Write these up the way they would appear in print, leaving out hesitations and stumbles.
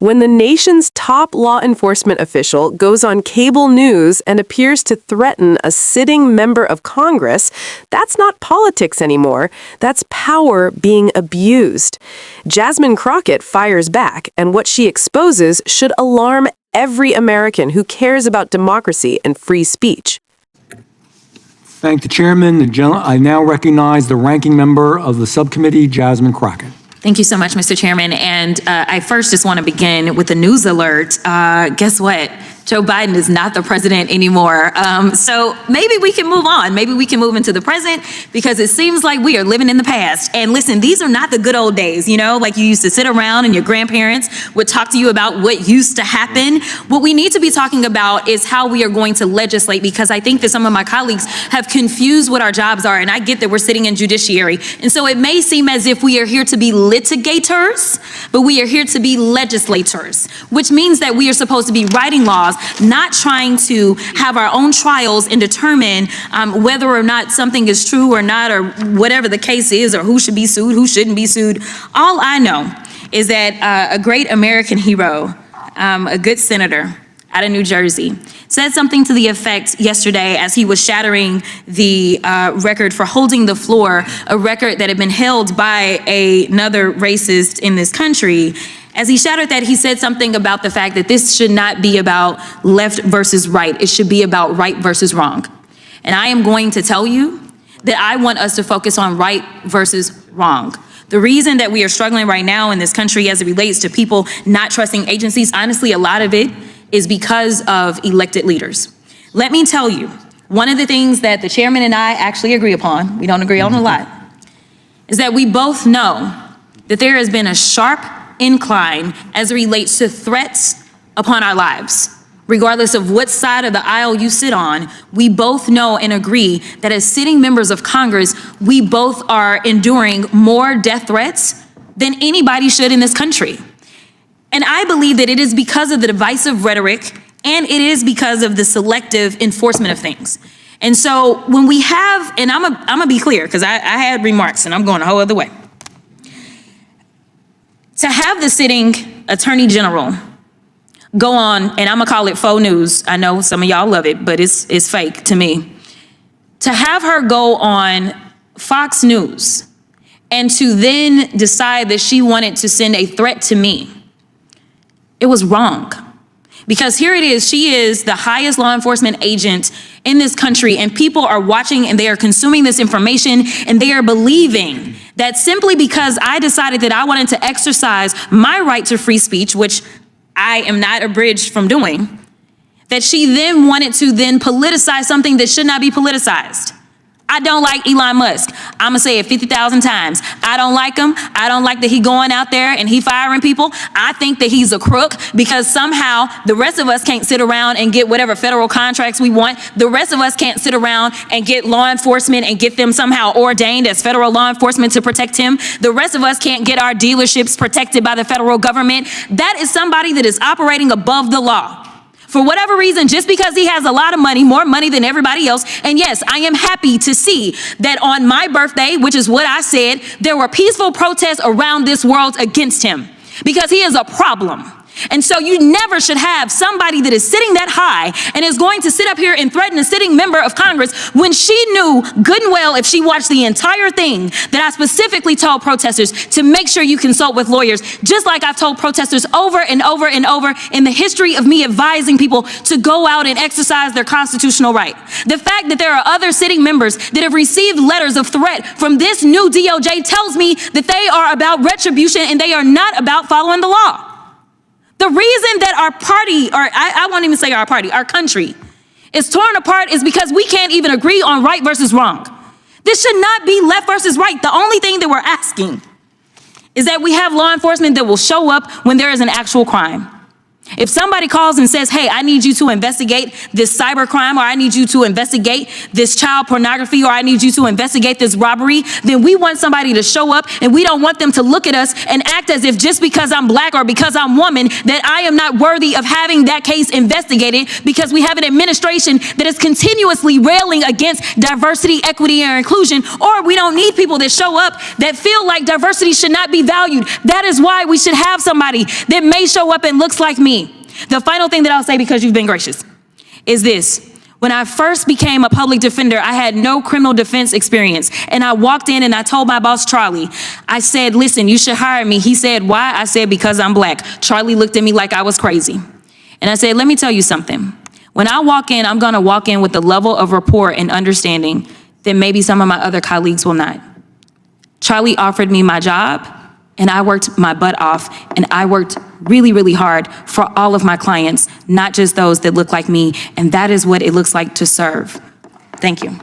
When the nation's top law enforcement official goes on cable news and appears to threaten a sitting member of Congress, that's not politics anymore. That's power being abused. Jasmine Crockett fires back, and what she exposes should alarm every American who cares about democracy and free speech. Thank the chairman. I now recognize the ranking member of the subcommittee, Jasmine Crockett. Thank you so much, Mr. Chairman. And I first just want to begin with a news alert. Guess what? Joe Biden is not the president anymore. So maybe we can move on. Maybe we can move into the present, because it seems like we are living in the past. And listen, these are not the good old days, you know, like you used to sit around and your grandparents would talk to you about what used to happen. What we need to be talking about is how we are going to legislate, because I think that some of my colleagues have confused what our jobs are. And I get that we're sitting in judiciary. And so it may seem as if we are here to be litigators, but we are here to be legislators, which means that we are supposed to be writing laws, not trying to have our own trials and determine whether or not something is true or not, or whatever the case is, or who should be sued, who shouldn't be sued. All I know is that a great American hero, a good senator out of New Jersey, said something to the effect yesterday as he was shattering the record for holding the floor, a record that had been held by another racist in this country. As he shattered that, he said something about the fact that this should not be about left versus right. It should be about right versus wrong. And I am going to tell you that I want us to focus on right versus wrong. The reason that we are struggling right now in this country as it relates to people not trusting agencies, honestly, a lot of it is because of elected leaders. Let me tell you, one of the things that the chairman and I actually agree upon, we don't agree on a lot, is that we both know that there has been a sharp incline as it relates to threats upon our lives. Regardless of what side of the aisle you sit on, we both know and agree that as sitting members of Congress, we both are enduring more death threats than anybody should in this country. And I believe that it is because of the divisive rhetoric, and it is because of the selective enforcement of things. And so when we have, and I'm gonna be clear, because I had remarks and I'm going a whole other way. To have the sitting attorney general go on, and I'm gonna call it faux news. I know some of y'all love it, but it's fake to me. To have her go on Fox News and to then decide that she wanted to send a threat to me, it was wrong. Because here it is, she is the highest law enforcement agent in this country, and people are watching and they are consuming this information, and they are believing that simply because I decided that I wanted to exercise my right to free speech, which I am not abridged from doing, that she then wanted to then politicize something that should not be politicized. I don't like Elon Musk. I'm gonna say it 50,000 times. I don't like him. I don't like that he going out there and he firing people. I think that he's a crook, because somehow the rest of us can't sit around and get whatever federal contracts we want. The rest of us can't sit around and get law enforcement and get them somehow ordained as federal law enforcement to protect him. The rest of us can't get our dealerships protected by the federal government. That is somebody that is operating above the law. For whatever reason, just because he has a lot of money, more money than everybody else. And yes, I am happy to see that on my birthday, which is what I said, there were peaceful protests around this world against him, because he is a problem. And so you never should have somebody that is sitting that high and is going to sit up here and threaten a sitting member of Congress when she knew good and well, if she watched the entire thing, that I specifically told protesters to make sure you consult with lawyers, just like I've told protesters over and over and over in the history of me advising people to go out and exercise their constitutional right. The fact that there are other sitting members that have received letters of threat from this new DOJ tells me that they are about retribution and they are not about following the law. The reason that our party, or I won't even say our party, our country is torn apart is because we can't even agree on right versus wrong. This should not be left versus right. The only thing that we're asking is that we have law enforcement that will show up when there is an actual crime. If somebody calls and says, hey, I need you to investigate this cybercrime, or I need you to investigate this child pornography, or I need you to investigate this robbery, then we want somebody to show up, and we don't want them to look at us and act as if just because I'm black or because I'm woman, that I am not worthy of having that case investigated, because we have an administration that is continuously railing against diversity, equity, and inclusion, or we don't need people that show up that feel like diversity should not be valued. That is why we should have somebody that may show up and looks like me. The final thing that I'll say, because you've been gracious, is this. When I first became a public defender, I had no criminal defense experience. And I walked in and I told my boss, Charlie, I said, listen, you should hire me. He said, why? I said, because I'm black. Charlie looked at me like I was crazy. And I said, let me tell you something. When I walk in, I'm going to walk in with the level of rapport and understanding that maybe some of my other colleagues will not. Charlie offered me my job, and I worked my butt off, and I worked really, really hard for all of my clients, not just those that look like me, and that is what it looks like to serve. Thank you.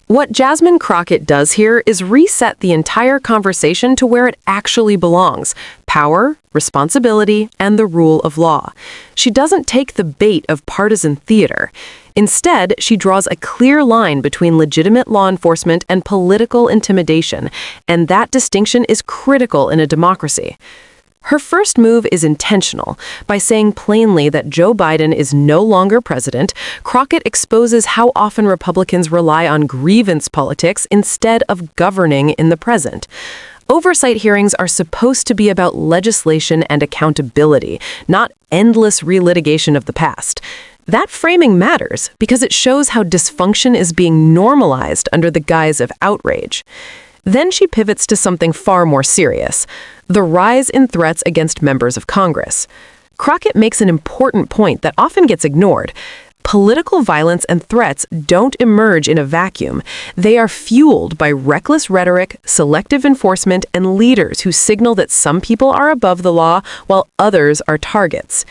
What Jasmine Crockett does here is reset the entire conversation to where it actually belongs: power, responsibility, and the rule of law. She doesn't take the bait of partisan theater. Instead, she draws a clear line between legitimate law enforcement and political intimidation, and that distinction is critical in a democracy. Her first move is intentional. By saying plainly that Joe Biden is no longer president, Crockett exposes how often Republicans rely on grievance politics instead of governing in the present. Oversight hearings are supposed to be about legislation and accountability, not endless relitigation of the past. That framing matters because it shows how dysfunction is being normalized under the guise of outrage. Then she pivots to something far more serious: the rise in threats against members of Congress. Crockett makes an important point that often gets ignored. Political violence and threats don't emerge in a vacuum. They are fueled by reckless rhetoric, selective enforcement, and leaders who signal that some people are above the law while others are targets.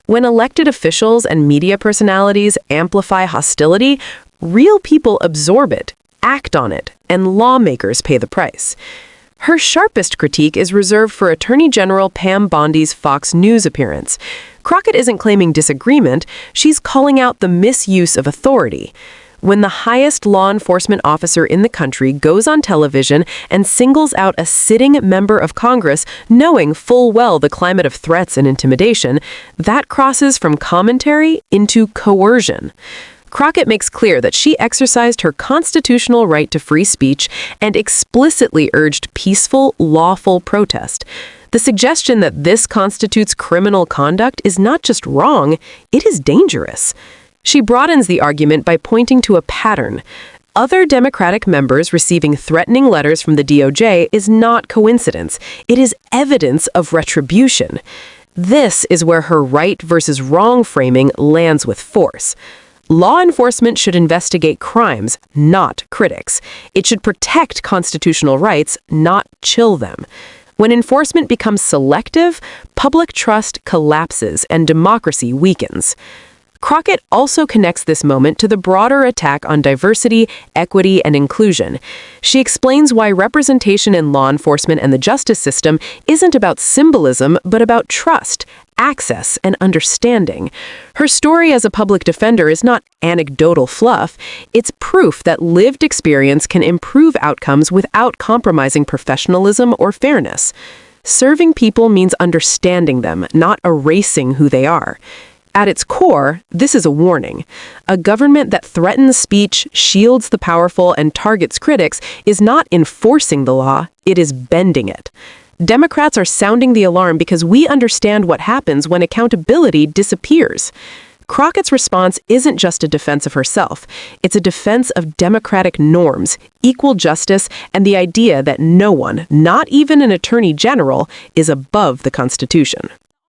When elected officials and media personalities amplify hostility, real people absorb it, act on it, and lawmakers pay the price. Her sharpest critique is reserved for Attorney General Pam Bondi's Fox News appearance. Crockett isn't claiming disagreement, she's calling out the misuse of authority. When the highest law enforcement officer in the country goes on television and singles out a sitting member of Congress, knowing full well the climate of threats and intimidation, that crosses from commentary into coercion. Crockett makes clear that she exercised her constitutional right to free speech and explicitly urged peaceful, lawful protest. The suggestion that this constitutes criminal conduct is not just wrong, it is dangerous. She broadens the argument by pointing to a pattern. Other Democratic members receiving threatening letters from the DOJ is not coincidence. It is evidence of retribution. This is where her right versus wrong framing lands with force. Law enforcement should investigate crimes, not critics. It should protect constitutional rights, not chill them. When enforcement becomes selective, public trust collapses and democracy weakens. Crockett also connects this moment to the broader attack on diversity, equity, and inclusion. She explains why representation in law enforcement and the justice system isn't about symbolism, but about trust, access, and understanding. Her story as a public defender is not anecdotal fluff. It's proof that lived experience can improve outcomes without compromising professionalism or fairness. Serving people means understanding them, not erasing who they are. At its core, this is a warning. A government that threatens speech, shields the powerful, and targets critics is not enforcing the law, it is bending it. Democrats are sounding the alarm because we understand what happens when accountability disappears. Crockett's response isn't just a defense of herself. It's a defense of democratic norms, equal justice, and the idea that no one, not even an attorney general, is above the Constitution.